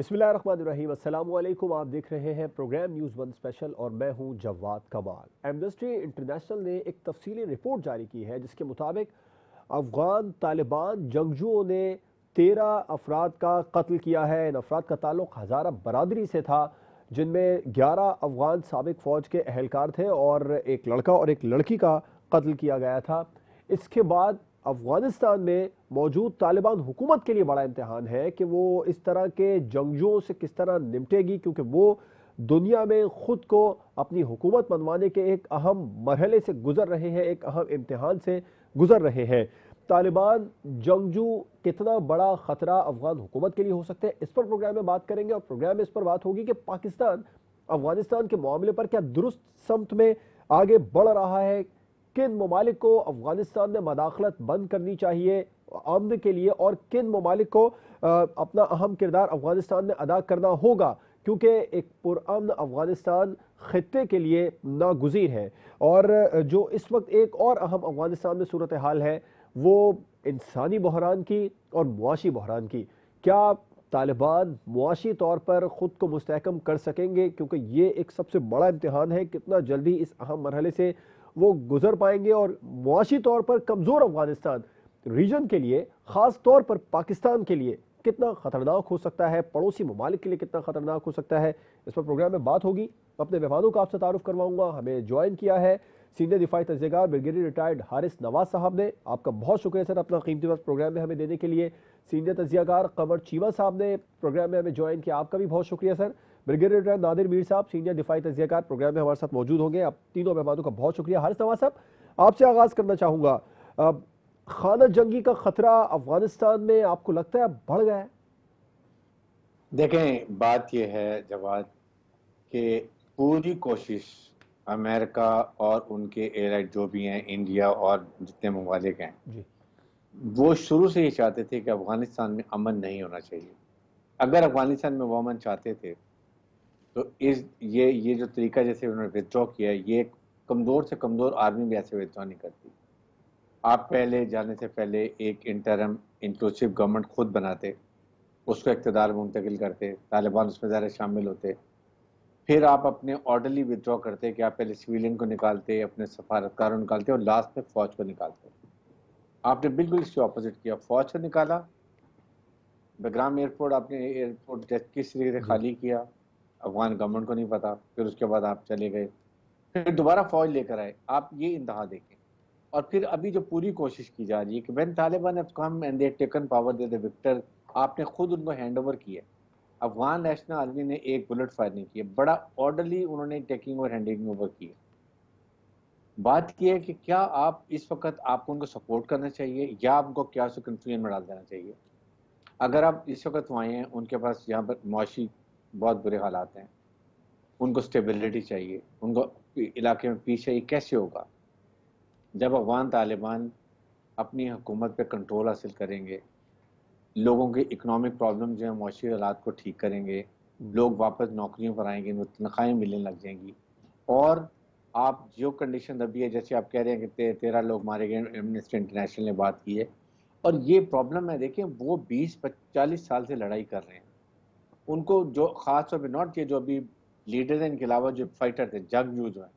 बिस्मिल्लाहिर्रहमानिर्रहीम, अस्सलाम वालेकुम। आप देख रहे हैं प्रोग्राम न्यूज़ वन स्पेशल और मैं हूं जवाद कमाल। एमनेस्टी इंटरनेशनल ने एक तफसीली रिपोर्ट जारी की है जिसके मुताबिक अफगान तालिबान जंगजुओं ने 13 अफराद का कत्ल किया है। इन अफराद का ताल्लुक हज़ारा बरादरी से था, जिनमें 11 अफगान साबिक फ़ौज के अहलकार थे और एक लड़का और एक लड़की का कत्ल किया गया था। इसके बाद अफगानिस्तान में मौजूद तालिबान हुकूमत के लिए बड़ा इम्तिहान है कि वो इस तरह के जंगजुओं से किस तरह निपटेगी, क्योंकि वो दुनिया में खुद को अपनी हुकूमत मनवाने के एक अहम मरहले से गुजर रहे हैं, एक अहम इम्तिहान से गुजर रहे हैं। तालिबान जंगजू कितना बड़ा खतरा अफगान हुकूमत के लिए हो सकते हैं, इस पर प्रोग्राम में बात करेंगे। और प्रोग्राम में इस पर बात होगी कि पाकिस्तान अफगानिस्तान के मामले पर क्या दुरुस्त समत में आगे बढ़ रहा है, किन ममालिक को अफगानिस्तान में मदाखलत बंद करनी चाहिए अमन के लिए, और किन ममालिक को अपना अहम किरदार अफगानिस्तान में अदा करना होगा, क्योंकि एक पुरअमन अफगानिस्तान खित्ते के लिए नागुज़ीर है। और जो इस वक्त एक और अहम अफगानिस्तान में सूरत हाल है वो इंसानी बहरान की और मुआशी बहरान की। क्या तालिबान मुआशी तौर पर ख़ुद को मुस्तहकम कर सकेंगे, क्योंकि ये एक सबसे बड़ा इम्तिहान है, कितना जल्दी इस अहम मरहले से वो गुजर पाएंगे। और मुआशी तौर पर कमज़ोर अफगानिस्तान रीजन के लिए, ख़ास तौर पर पाकिस्तान के लिए कितना ख़तरनाक हो सकता है, पड़ोसी ममालिक के लिए कितना ख़तरनाक हो सकता है, इस पर प्रोग्राम में बात होगी। अपने मेहमानों का आपसे तारुफ करवाऊंगा। हमें ज्वाइन किया है सीनियर दिफाई तज्ज़ियाकार ब्रिगेडियर रिटायर्ड हारिस नवाज साहब ने। आपका बहुत शुक्रिया सर अपना कीमती वक्त प्रोग्राम में हमें देने के लिए। सीनियर तज्ज़ियाकार कमर चीमा साहब ने प्रोग्राम में हमें ज्वाइन किया, आपका भी बहुत शुक्रिया sir. Brigadier retired Nadir Mir साहब सीनियर दिफाई तज्ज़ियाकार प्रोग्राम में हमारे साथ मौजूद होंगे। आप तीनों मेहमानों का बहुत शुक्रिया। हारिस नवाज साहब, आपसे आगाज़ करना चाहूँगा। खाना जंगी का खतरा अफगानिस्तान में आपको लगता है बढ़ गया है? देखें, बात यह है जवाद कि पूरी कोशिश अमेरिका और उनके एलाइड जो भी हैं, इंडिया और जितने ममालिक हैं जी, वो शुरू से ही चाहते थे कि अफगानिस्तान में अमन नहीं होना चाहिए। अगर अफगानिस्तान में वो अमन चाहते थे तो ये जो तरीका जैसे उन्होंने विथड्रॉ किया है, ये कमज़ोर से कमज़ोर आर्मी भी ऐसे विथड्रॉ नहीं करती। आप पहले जाने से पहले एक इंटरम इंक्लूसिव गवर्नमेंट खुद बनाते, उसको इक़्तिदार मुंतकिल करते, तालिबान उसमें ज़्यादा शामिल होते, फिर आप अपने ऑर्डरली विथड्रॉ करते कि आप पहले सिविलियन को निकालते, अपने सफारतकारों को निकालते और लास्ट में फ़ौज को निकालते। आपने बिल्कुल इसके ऑपोजिट किया, फ़ौज को निकाला, बेग्राम एयरपोर्ट आपने एयरपोर्ट किस तरीके से जी, खाली किया अफगान गवर्नमेंट को नहीं पता, फिर उसके बाद आप चले गए, फिर दोबारा फ़ौज लेकर आए। आप ये इंतहा देखें। और फिर अभी जो पूरी कोशिश की जा रही है कि when Taliban have come and they have taken power, they the victor, आपने खुद उनको हैंड ओवर किया। अफगान नेशनल आर्मी ने एक बुलेट फायर नहीं किया, बड़ा ऑर्डरली उन्होंने टेकिंग और हैंडिंग ओवर किया। बात यह है कि क्या आप इस वक्त आपको उनको सपोर्ट करना चाहिए या आपको क्या उसे कंफ्यूजन में डाल देना चाहिए। अगर आप इस वक्त वहाँ हैं, उनके पास यहाँ पर मुआशी बहुत बुरे हालात हैं, उनको स्टेबिलिटी चाहिए, उनको इलाके में पीस चाहिए, कैसे होगा जब अफगान तालिबान अपनी हुकूमत पे कंट्रोल हासिल करेंगे, लोगों के इकोनॉमिक प्रॉब्लम जो है, मुआशी हालात को ठीक करेंगे, लोग वापस नौकरियों पर आएंगे, उनको तनख्वाहें मिलने लग जाएंगी। और आप जो कंडीशन अभी है, जैसे आप कह रहे हैं कि 13 लोग मारे गए, एमनेस्टी इंटरनेशनल ने बात की है, और ये प्रॉब्लम है। देखिए, वो 20-40 साल से लड़ाई कर रहे हैं, उनको जो खास तौर पर नॉट ये जो अभी लीडर हैं, इनके अलावा जो फाइटर थे, जंगजू जो है,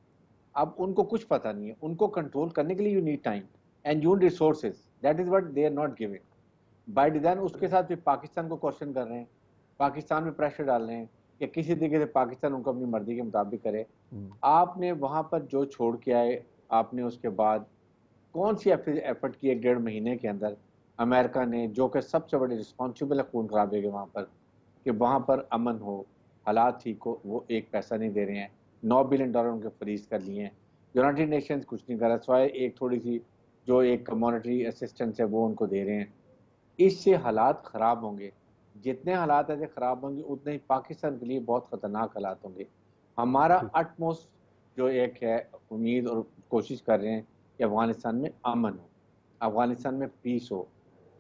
अब उनको कुछ पता नहीं है। उनको कंट्रोल करने के लिए you need time and you need resources, that is what they are not giving by design. उसके साथ फिर पाकिस्तान को क्वेश्चन कर रहे हैं, पाकिस्तान में प्रेशर डाल रहे हैं कि किसी तरीके से पाकिस्तान उनको अपनी मर्जी के मुताबिक करे। आपने वहां पर जो छोड़ के आए, आपने उसके बाद कौन सी एफर्ट की 1-1.5 महीने के अंदर अमेरिका ने, जो कि सबसे बड़े रिस्पॉन्सिबल है खून खराबे के वहाँ पर, कि वहाँ पर अमन हो, हालात ठीक हो, वो एक पैसा नहीं दे रहे हैं। $9 बिलियन उनके फ्रीज कर लिए हैं। यूनाइटेड नेशंस कुछ नहीं कर रहा, सिवाय एक थोड़ी सी जो एक मॉनेटरी असिस्टेंस है वो उनको दे रहे हैं। इससे हालात ख़राब होंगे। जितने हालात ऐसे ख़राब होंगे उतने ही पाकिस्तान के लिए बहुत ख़तरनाक हालात होंगे। हमारा जी, अटमोस्ट जो एक है उम्मीद और कोशिश कर रहे हैं कि अफ़गानिस्तान में अमन हो, अफ़गानिस्तान में पीस हो।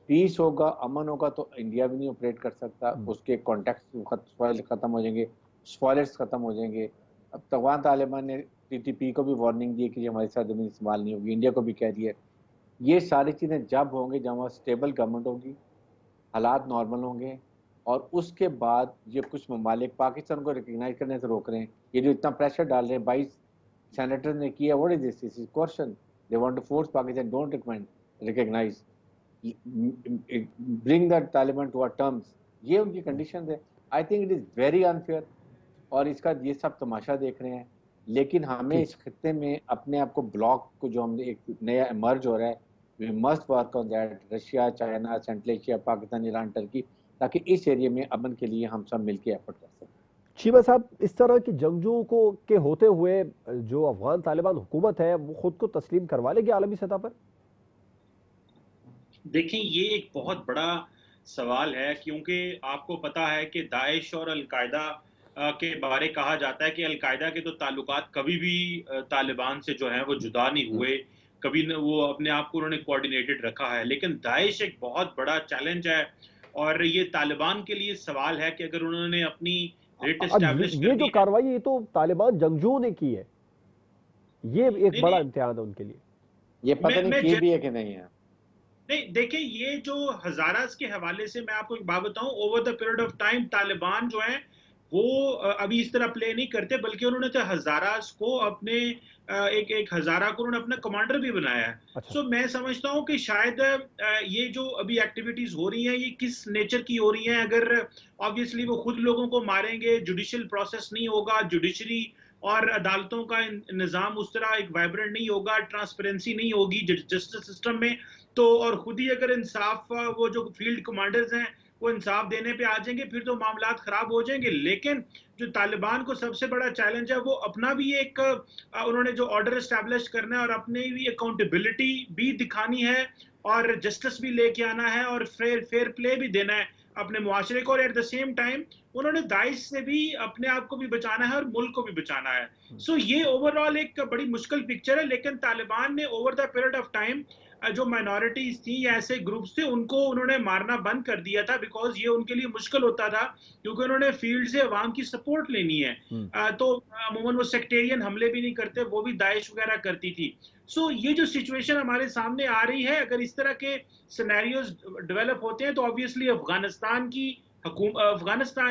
पीस होगा, अमन होगा तो इंडिया भी नहीं ऑपरेट कर सकता, उसके कॉन्टैक्ट ख़त्म हो जाएंगे, स्पॉयलर्स ख़त्म हो जाएंगे। अब अफ़गान तालिबान ने टीटीपी को भी वार्निंग दी कि हमारे साथ ज़मीन इस्तेमाल नहीं होगी, इंडिया को भी कह दिया। ये सारी चीज़ें जब होंगे जब वहाँ स्टेबल गवर्नमेंट होगी, हालात नॉर्मल होंगे, और उसके बाद ये कुछ ममालिक पाकिस्तान को रिकग्नाइज करने से रोक रहे हैं। ये जो इतना प्रेशर डाल रहे हैं 22 सेनेटर ने किया, what is this is question, they want to force Pakistan don't recognize, bring the Taliban to our terms, ये उनकी कंडीशन है। I think it is very unfair और इसका ये सब तमाशा देख रहे हैं। लेकिन हमें इस खत्ते में अपने आप को ब्लॉक को जो हम एक नया इमर्ज हो रहा है, we must work on that, Russia, China, central Asia, Pakistan, Iran, Turkey, ताकि इस एरिया में अमन के लिए हम सब मिलकर एफर्ट कर सकें। चीमा साहब, इस तरह की जंगजुओं को के होते हुए जो अफगान तालिबान हुकूमत है वो खुद को तस्लीम करवा लेगी आलमी सतह पर? देखें, ये एक बहुत बड़ा सवाल है, क्योंकि आपको पता है कि दाइश और अलकायदा के बारे कहा जाता है कि अलकायदा के तो ताल्लुकात कभी भी तालिबान से जो है वो जुदा नहीं हुए, कभी न वो अपने आप को उन्होंने कोऑर्डिनेटेड रखा है। लेकिन दाइश एक बहुत बड़ा चैलेंज है और ये तालिबान के लिए सवाल है कि अगर उन्होंने अपनी ग्रिड एस्टैब्लिश ये जो कार्रवाई ये तो तालिबान जंगजुओं ने की है, ये एक बड़ा इम्तिहान है उनके लिए। ये पता नहीं की भी है कि नहीं है। नहीं, देखिए, ये जो हजारास के हवाले से मैं आपको एक बात बताऊं, over the period of time Taliban जो है वो अभी इस तरह प्ले नहीं करते, बल्कि उन्होंने तो हजारास को अपने एक हजारा को उन्होंने अपना कमांडर भी बनाया है। अच्छा। सो मैं समझता हूं कि शायद ये जो अभी एक्टिविटीज हो रही हैं ये किस नेचर की हो रही हैं। अगर ऑब्वियसली वो खुद लोगों को मारेंगे, जुडिशियल प्रोसेस नहीं होगा, जुडिशरी और अदालतों का निज़ाम उस तरह एक वाइब्रेंट नहीं होगा, ट्रांसपेरेंसी नहीं होगी जस्टिस सिस्टम में, तो और खुद ही अगर इंसाफ वो जो फील्ड कमांडर्स हैं वो इंसाफ देने पे आ जाएंगे, फिर तो मामलात खराब हो जाएंगे। लेकिन जो तालिबान को सबसे बड़ा चैलेंज है वो अपना भी एक उन्होंने जो ऑर्डर एस्टैब्लिश करना है और अपने भी अकाउंटेबिलिटी भी दिखानी है और जस्टिस भी लेके आना है और फेयर प्ले भी देना है अपने मुआशरे को, और एट द सेम टाइम उन्होंने दाइश से भी अपने आप को भी बचाना है और मुल्क को भी बचाना है। सो ये ओवरऑल एक बड़ी मुश्किल पिक्चर है। लेकिन तालिबान ने over the period of time जो माइनॉरिटीज थी या ऐसे ग्रुप्स थे उनको उन्होंने मारना बंद कर दिया था, बिकॉज ये उनके लिए मुश्किल होता था, क्योंकि उन्होंने फील्ड से अवाम की सपोर्ट लेनी है। तो अमूमन वो सेक्टेरियन हमले भी नहीं करते, वो भी दाइश वगैरह करती थी। सो ये जो सिचुएशन हमारे सामने आ रही है, अगर इस तरह के सिनेरियोज डेवलप होते हैं तो ऑब्वियसली अफगानिस्तान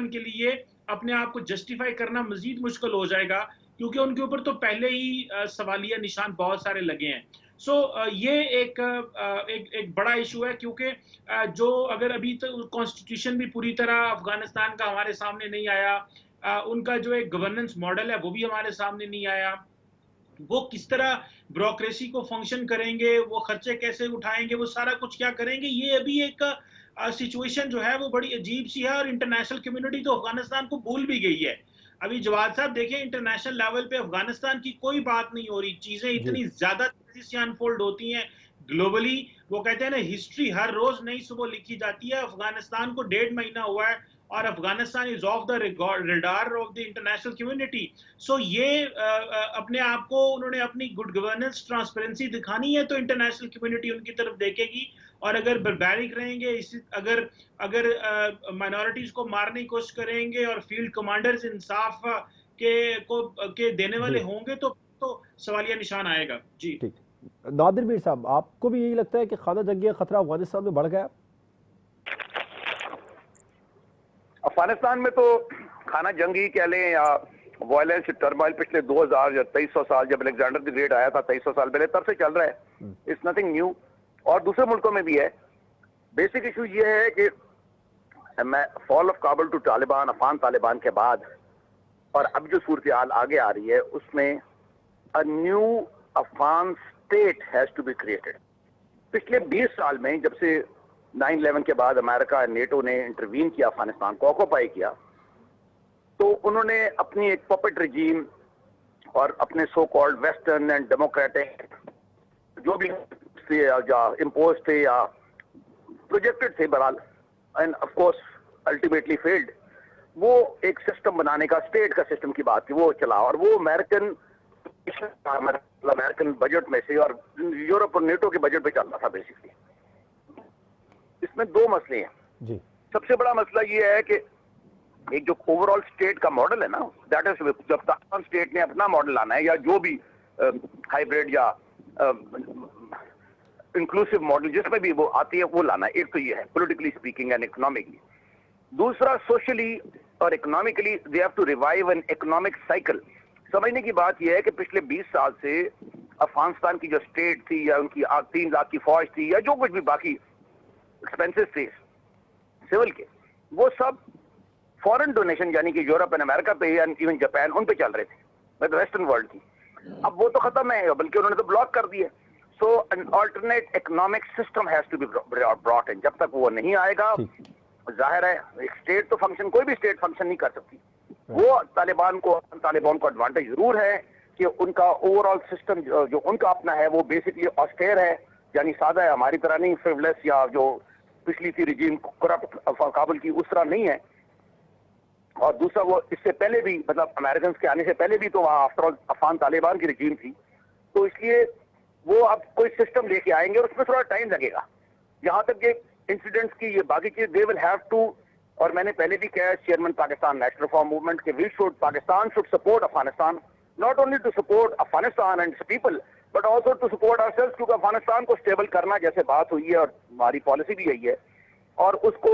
के लिए अपने आप को जस्टिफाई करना मजीद मुश्किल हो जाएगा, क्योंकि उनके ऊपर तो पहले ही सवालिया निशान बहुत सारे लगे हैं। सो ये एक बड़ा इशू है, क्योंकि जो अगर अभी तो कॉन्स्टिट्यूशन भी पूरी तरह अफगानिस्तान का हमारे सामने नहीं आया, उनका जो एक गवर्नेंस मॉडल है वो भी हमारे सामने नहीं आया, वो किस तरह ब्यूरोक्रेसी को फंक्शन करेंगे, वो खर्चे कैसे उठाएंगे, वो सारा कुछ क्या करेंगे, ये अभी एक सिचुएशन जो है वो बड़ी अजीब सी है। और इंटरनेशनल कम्युनिटी तो अफगानिस्तान को भूल भी गई है। अभी जवाद साहब देखें, इंटरनेशनल लेवल पे अफगानिस्तान की कोई बात नहीं हो रही, चीजें इतनी ज्यादा तेजी से अनफोल्ड होती हैं ग्लोबली। वो कहते हैं ना, हिस्ट्री हर रोज नई सुबह लिखी जाती है। अफगानिस्तान को 1.5 महीना हुआ है और Afghanistan is off the radar of the international community. So ये अपने आप को उन्होंने अपनी गुड गवर्नेंस, ट्रांसपेरेंसी दिखानी है तो इंटरनेशनल कम्युनिटी उनकी तरफ देखेगी। और अगर बर्बैरिक रहेंगे, अगर माइनॉरिटीज को मारने की कोशिश करेंगे और फील्ड कमांडर्स इंसाफ के देने वाले होंगे तो सवालिया निशान आएगा। जी ठीक। नादिर मीर साहब, आपको भी यही लगता है कि खाना जंगी खतरा अफगानिस्तान में बढ़ गया? अफगानिस्तान में तो खाना जंगी कह लें या वायलेंस टर्माइल पिछले 2000 या 2300 साल, जब अलेक्जेंडर द ग्रेट आया था 2300 साल पहले, तब से चल रहा है। इट्स नथिंग न्यू, और दूसरे मुल्कों में भी है। बेसिक इशू ये है कि fall of Kabul to Taliban, Afghan Taliban के बाद और अब जो सूरत हाल आगे आ रही है, उसमें a new Afghan state has to be created. पिछले 20 साल में, जब से 9/11 के बाद अमेरिका, नेटो ने इंटरवीन किया, अफगानिस्तान को ऑक्यूपाई किया, तो उन्होंने अपनी एक पपेट रिजीम और अपने so called western and democratic जो भी थे या इम्पोज थे या प्रोजेक्टेड थे बहरहाल, end of course ultimately failed, वो एक सिस्टम बनाने का, स्टेट का सिस्टम की बात थी, वो चला। और वो अमेरिकन बजट में से और यूरोप और नेटो के बजट पे चल रहा था बेसिकली। इसमें दो मसले हैं जी। सबसे बड़ा मसला ये है कि एक जो ओवरऑल स्टेट का मॉडल है ना, दैट इज, जब तालिबान स्टेट ने अपना मॉडल लाना है या जो भी हाइब्रिड या इंक्लूसिव मॉडल जिसमें भी वो आती है वो लाना है। एक तो ये है पॉलिटिकली स्पीकिंग एंड इकोनॉमिकली। दूसरा सोशली और economically they have to revive an economic cycle. समझने की बात यह है कि पिछले 20 साल से अफगानिस्तान की जो स्टेट थी या उनकी 3 लाख की फौज थी या जो कुछ भी बाकी एक्सपेंसेस थे सिविल के, वो सब फॉरेन डोनेशन यानी कि यूरोप एंड अमेरिका पे या इवन जापान उन पे चल रहे थे, वेस्टर्न वर्ल्ड की। अब वो तो खत्म है, बल्कि उन्होंने तो ब्लॉक कर दिया। So an alternate economic system has to be brought in. जब तक वो नहीं आएगा, जाहिर है एक स्टेट तो फंक्शन, कोई भी स्टेट फंक्शन नहीं कर सकती। वो तालिबान को एडवांटेज जरूर है कि उनका ओवरऑल सिस्टम जो उनका अपना है वो बेसिकली ऑस्टेयर है, यानी सादा है, हमारी तरह नहीं फ्रिवलेस या जो पिछली थी रिजीम करप्ट काबुल की उस तरह नहीं है। और दूसरा वो इससे पहले भी, मतलब अमेरिकन के आने से पहले भी तो वहाँ आफ्टर ऑल अफगान तालिबान की रिजीम थी, तो इसलिए वो अब कोई सिस्टम लेके आएंगे और उसमें थोड़ा टाइम लगेगा। यहाँ तक कि इंसिडेंट्स की ये बाकी चीज दे विल हैव टू, और मैंने पहले भी कहा chairman Pakistan national reform movement के Pakistan should support Afghanistan, not only to support Afghanistan and people but also to support ourselves, क्योंकि अफगानिस्तान को स्टेबल करना जैसे बात हुई है और हमारी पॉलिसी भी यही है, और उसको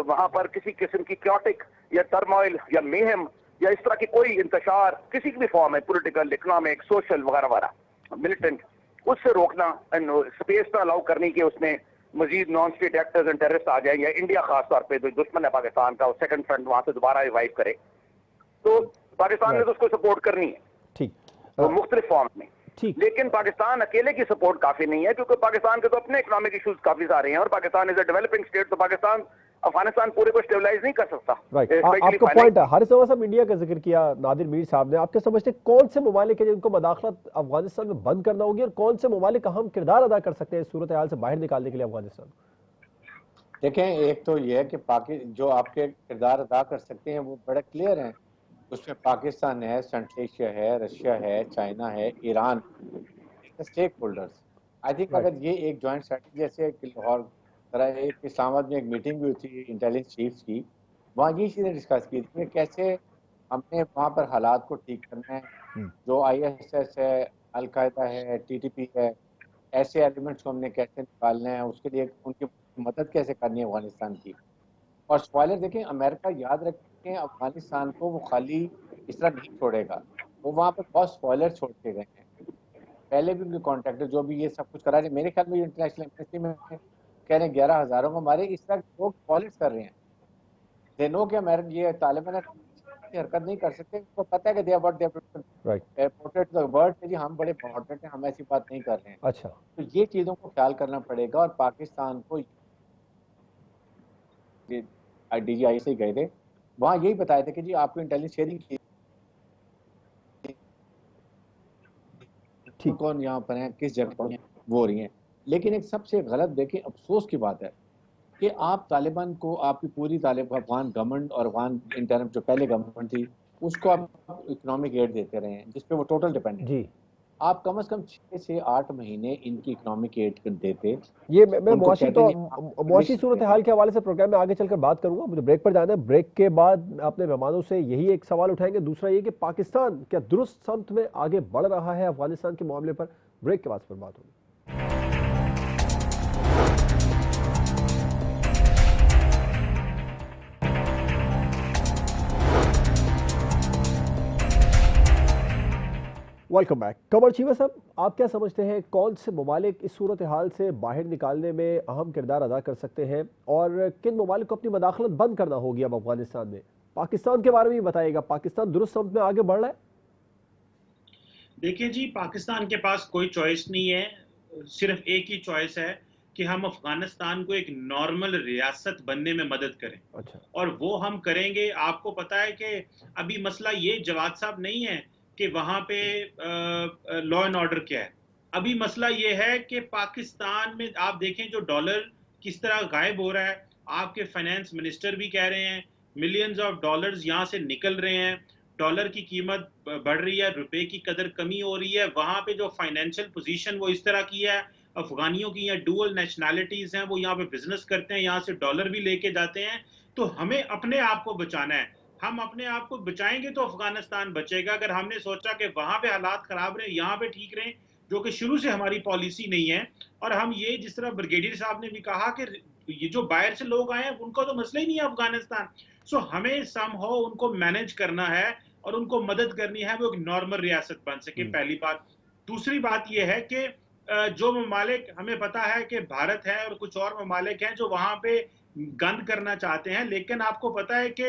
वहां पर किसी किस्म की क्योटिक या टर्मोइल या मेहम या इस तरह की कोई इंतशार किसी की भी फॉर्म है, पॉलिटिकल, इकोनॉमिक, सोशल वगैरह वगैरह, मिलिटेंट, उससे रोकना एंड स्पेस पर अलाउ करने के उसमें मजीद non state actors and terrorist आ जाए, या इंडिया खास तौर पे जो दुश्मन है पाकिस्तान का, सेकंड फ्रंट वहां से दोबारा रिवाइव करे, तो पाकिस्तान ने तो उसको सपोर्ट करनी है, ठीक, तो मुख्तलिफ फॉर्म में। लेकिन पाकिस्तान अकेले की सपोर्ट काफी नहीं है, क्योंकि पाकिस्तान के तो अपने इकोनॉमिक इश्यूज काफी सारे हैं, और Pakistan is a developing state, तो पाकिस्तान अफगानिस्तान पूरे को स्टेबलाइज नहीं कर सकता। आपका पॉइंट है। हारिस नवाज साहब, इंडिया का जिक्र किया नादिर मीर साहब ने, आपके समझते कौन से ममालिक है जिनको मदाखलत अफगानिस्तान में बंद करना होगी, और कौन से ममालिक अहम किरदार अदा कर सकते हैं इस सूरत हाल से बाहर निकालने के लिए अफगानिस्तान? देखें, एक तो ये है कि जो आपके किरदार अदा कर सकते हैं वो बड़े क्लियर हैं। उसमें पाकिस्तान है, सेंट्रल एशिया है, रशिया है, चाइना है, Iran, stakeholders. I think अगर ये एक जॉइंट स्ट्रेटजी, जैसे लाहौर तरह एक इस्लामाबाद में एक मीटिंग भी हुई थी इंटेलिजेंस चीफ्स की, वहाँ ये चीज़ें डिस्कस की थी कि कैसे हमने वहाँ पर हालात को ठीक करना है। जो ISS है, अलकायदा है, TTP है, ऐसे एलिमेंट्स को हमने कैसे निकालना है, उसके लिए उनकी मदद कैसे करनी है अफगानिस्तान की। और स्पॉइलर देखें, अमेरिका याद रखें अफगानिस्तान को वो खाली इस तरह नहीं छोड़ेगा, वो वहाँ पर बहुत स्पॉइलर छोड़ के गए हैं। पहले भी उनके कॉन्ट्रैक्टर जो भी ये सब कुछ करा रहे, मेरे ख्याल में इंटरनेशनल एम्बेसी में कह रहे हैं 11,000 को मारे, इस तरह लोग स्पॉइलर्स कर रहे हैं। दे नो कि अमेरिका ये तालिबान हरकत नहीं कर सकते, उनको पता है कि they are what they portrait the world कि हम बड़े इंपॉर्टेंट हैं, हम ऐसी बात नहीं कर रहे हैं। अच्छा, तो ये चीज़ों को ख्याल करना पड़ेगा। और पाकिस्तान को DGI से गए थे, वहाँ यही बताए थे कि जी आपको इंटेलिजेंस शेयरिंग की कौन यहाँ पर है, किस जगह पर वो हो रही है। लेकिन एक सबसे गलत देखें अफसोस की बात है कि आप तालिबान को, आपकी पूरी अफगान गवर्नमेंट और अफगान इंटरम जो पहले गवर्नमेंट थी उसको आप इकोनॉमिक एड देते रहे हैं, जिसपे वो टोटल डिपेंडेंट है। आप कम से कम 6 से 8 महीने इनकी इकोनॉमिक एड देते। ये मैं मुआशी सूरत हाल के हवाले से प्रोग्राम में आगे चलकर बात करूंगा, मुझे ब्रेक पर जाना है। ब्रेक के बाद अपने मेहमानों से यही एक सवाल उठाएंगे, दूसरा ये कि पाकिस्तान क्या दुरुस्त समत में आगे बढ़ रहा है अफगानिस्तान के मामले पर। ब्रेक के बाद पर बात होगी। Welcome back. कमर चीमा साहब, आप क्या समझते हैं कौन से ममालिक इस सूरत हाल से बाहर निकालने में अहम किरदार अदा कर सकते हैं, और किन ममालिक को अपनी मदाखलत बंद करना होगी अब अफगानिस्तान में? पाकिस्तान के बारे में भी बताइएगा, पाकिस्तान दुरुस्त समत में आगे बढ़ रहा है? देखिए जी, पाकिस्तान के पास कोई चॉइस नहीं है, सिर्फ एक ही चॉइस है कि हम अफगानिस्तान को एक नॉर्मल रियासत बनने में मदद करें। अच्छा। और वो हम करेंगे। आपको पता है कि अभी मसला ये जवाद साहब नहीं है कि वहां पे लॉ एंड ऑर्डर क्या है। अभी मसला ये है कि पाकिस्तान में आप देखें जो डॉलर किस तरह गायब हो रहा है। आपके फाइनेंस मिनिस्टर भी कह रहे हैं मिलियंस ऑफ डॉलर्स यहाँ से निकल रहे हैं, डॉलर की कीमत बढ़ रही है, रुपए की कदर कमी हो रही है। वहां पे जो फाइनेंशियल पोजीशन वो इस तरह की है, अफगानियों की यहाँ डुअल नेशनैलिटीज हैं, वो यहाँ पे बिजनेस करते हैं, यहाँ से डॉलर भी लेके जाते हैं। तो हमें अपने आप को बचाना है। हम अपने आप को बचाएंगे तो अफगानिस्तान बचेगा। अगर हमने सोचा कि वहां पे हालात खराब रहे, यहाँ पे ठीक रहे, जो कि शुरू से हमारी पॉलिसी नहीं है। और हम ये, जिस तरह ब्रिगेडियर साहब ने भी कहा कि ये जो बाहर से लोग आए हैं उनका तो मसला ही नहीं है अफगानिस्तान। सो हमें समहाउ उनको मैनेज करना है और उनको मदद करनी है वो एक नॉर्मल रियासत बन सके, पहली बात। दूसरी बात यह है कि जो ममालिक, हमें पता है कि भारत है और कुछ और ममालिक हैं जो वहां पे गंद करना चाहते हैं, लेकिन आपको पता है कि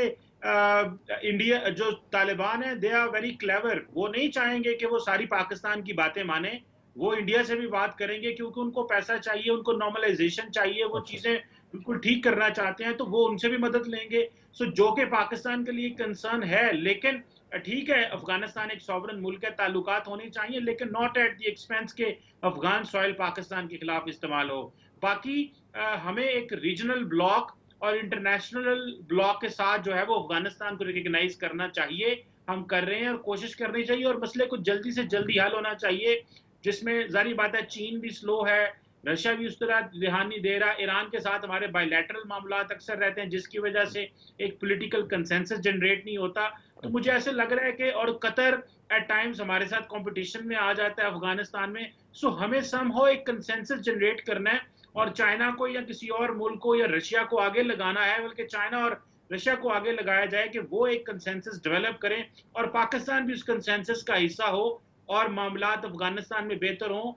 इंडिया, जो तालिबान है, दे आर वेरी क्लेवर। वो नहीं चाहेंगे कि वो सारी पाकिस्तान की बातें माने, वो इंडिया से भी बात करेंगे क्योंकि उनको पैसा चाहिए, उनको नॉर्मलाइजेशन चाहिए, वो चीजें बिल्कुल ठीक करना चाहते हैं, तो वो उनसे भी मदद लेंगे। सो जो कि पाकिस्तान के लिए कंसर्न है, लेकिन ठीक है अफगानिस्तान एक सॉवरन मुल्क है, ताल्लुकात होने चाहिए, लेकिन नॉट एट द एक्सपेंस के अफगान सॉइल पाकिस्तान के खिलाफ इस्तेमाल हो। बाकी हमें एक रीजनल ब्लॉक और इंटरनेशनल ब्लॉक के साथ जो है वो अफगानिस्तान को रिकग्नाइज करना चाहिए। हम कर रहे हैं और कोशिश करनी चाहिए, और मसले को जल्दी से जल्दी हल होना चाहिए, जिसमें जारी बात है चीन भी स्लो है, रशिया भी उस तरह ध्यान नहीं दे रहा, ईरान के साथ हमारे बायलैटरल मामलात अक्सर रहते हैं जिसकी वजह से एक पॉलिटिकल कंसेंसस जनरेट नहीं होता। तो मुझे ऐसे लग रहा है कि, और कतर एट टाइम्स हमारे साथ कंपटीशन में आ जाता है अफगानिस्तान में। सो हमें समहाउ एक कंसेंसस जनरेट करना है, और चाइना को या किसी और मुल्क को या रशिया को आगे लगाना है, बल्कि चाइना और रशिया को आगे लगाया जाए कि वो एक कंसेंसस डेवलप करें और पाकिस्तान भी उस कंसेंसस का हिस्सा हो और मामलात अफगानिस्तान में बेहतर हों।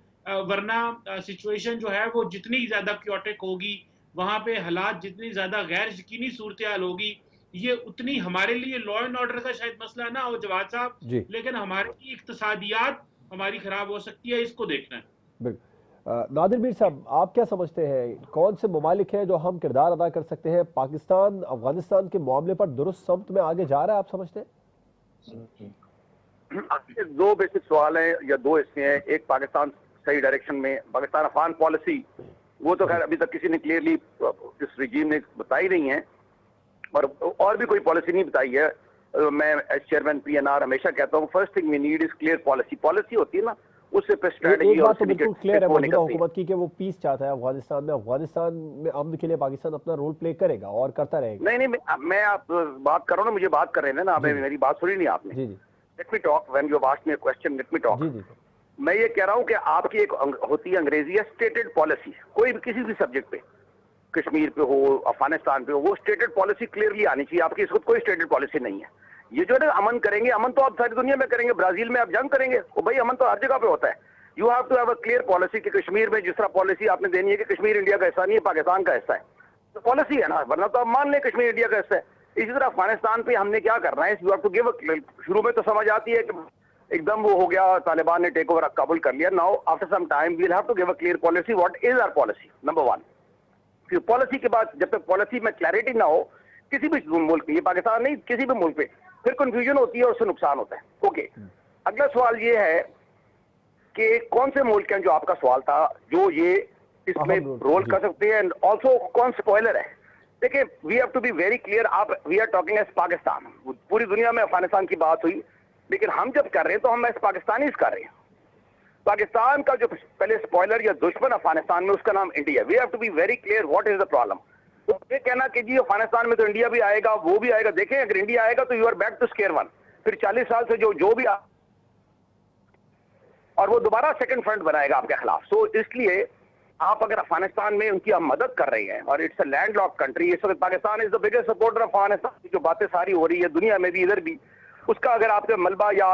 वरना सिचुएशन जो है वो जितनी ज्यादा क्योटिक होगी, वहां पे हालात जितनी ज्यादा गैर यकीनी सूरत हाल होगी, ये उतनी हमारे लिए लॉ एंड ऑर्डर का शायद मसला ना हो जवाद साहब, लेकिन हमारी इक्तिसादियात हमारी खराब हो सकती है, इसको देखना है। बिल्कुल। नादिर मीर साहब, आप क्या समझते हैं, कौन से ममालिक हैं जो हम किरदार अदा कर सकते हैं? पाकिस्तान अफगानिस्तान के मामले पर दुरुस्त समत में आगे जा रहा है, आप समझते हैं? दो बेसिक सवाल हैं या दो हिस्से हैं। एक, पाकिस्तान सही डायरेक्शन में, पाकिस्तान अफगान पॉलिसी, वो तो खैर अभी तक किसी ने क्लियरली इस रिजीम ने बताई नहीं है, और भी कोई पॉलिसी नहीं बताई है। मैं एज चेयरमैन PNR हमेशा कहता हूँ, first thing we need is clear policy. Policy होती है ना, उससे पे स्ट्रेटजी। एक बात तो बिल्कुल क्लियर है मौजूदा हुकूमत की कि वो पीस चाहता है अफगानिस्तान में। अफगानिस्तान में अमन के लिए पाकिस्तान अपना रोल प्ले करेगा और करता रहेगा। नहीं, मैं आप बात कर रहा हूँ ना, मुझे बात कर रहे हैं ना, मेरी बात सुनी नहीं आपने। जी। Let me talk, when you asked me a question, let me talk. मैं ये कह रहा हूँ कि आपकी एक होती है अंग्रेजी है स्टेटेड पॉलिसी, कोई भी किसी भी सब्जेक्ट पे, कश्मीर पे हो, अफगानिस्तान पे हो, वो स्टेटेड पॉलिसी क्लियरली आनी चाहिए। आपकी इस वक्त कोई स्टेटेड पॉलिसी नहीं है। ये जो है ना अमन करेंगे, अमन तो आप सारी दुनिया में करेंगे, ब्राजील में आप जंग करेंगे, वो भाई अमन तो हर जगह पे होता है। You have to have a clear policy कि कश्मीर में जिस तरह पॉलिसी आपने देनी है कि कश्मीर इंडिया का हिस्सा नहीं है, पाकिस्तान का हिस्सा है, तो पॉलिसी है ना, वरना तो आप मान लें कश्मीर इंडिया का हिस्सा है। इसी तरह अफगानिस्तान पे हमने क्या करना है, you have to give a, शुरू में तो समझ आती है कि एकदम वो हो गया, तालिबान ने टेक ओवर काबुल कर लिया। Now after some time we will have to give a clear policy, what is our policy, number 1। फिर पॉलिसी के बाद, जब तक पॉलिसी में क्लैरिटी ना हो किसी भी मुल्क में, ये पाकिस्तान नहीं, किसी भी मुल्क पे, फिर कंफ्यूजन होती है और उससे नुकसान होता है। ओके, अगला सवाल ये है कि कौन से मुल्क हैं, जो आपका सवाल था, जो ये इसमें रोल कर सकते हैं, एंड ऑल्सो कौन स्पॉइलर है। देखिए, we have to be very clear. आप, we are talking as Pakistan, पूरी दुनिया में अफगानिस्तान की बात हुई, लेकिन हम जब कर रहे हैं तो हम एज पाकिस्तानी कर रहे हैं। पाकिस्तान का जो पहले स्पॉइलर या दुश्मन अफगानिस्तान में, उसका नाम India. We have to be very clear what is the problem. तो ये कहना कि जी अफगानिस्तान में तो इंडिया भी आएगा, वो भी आएगा, देखें अगर इंडिया आएगा तो you are back to square one. फिर 40 साल से जो भी और वो दोबारा सेकंड फ्रंट बनाएगा आपके खिलाफ। सो इसलिए आप अगर अफगानिस्तान में उनकी आप मदद कर रहे हैं, और it's a land lock country, इस वक्त Pakistan is the biggest supporter of Afghanistan. जो बातें सारी हो रही है दुनिया में भी, इधर भी, उसका अगर आपके मलबा या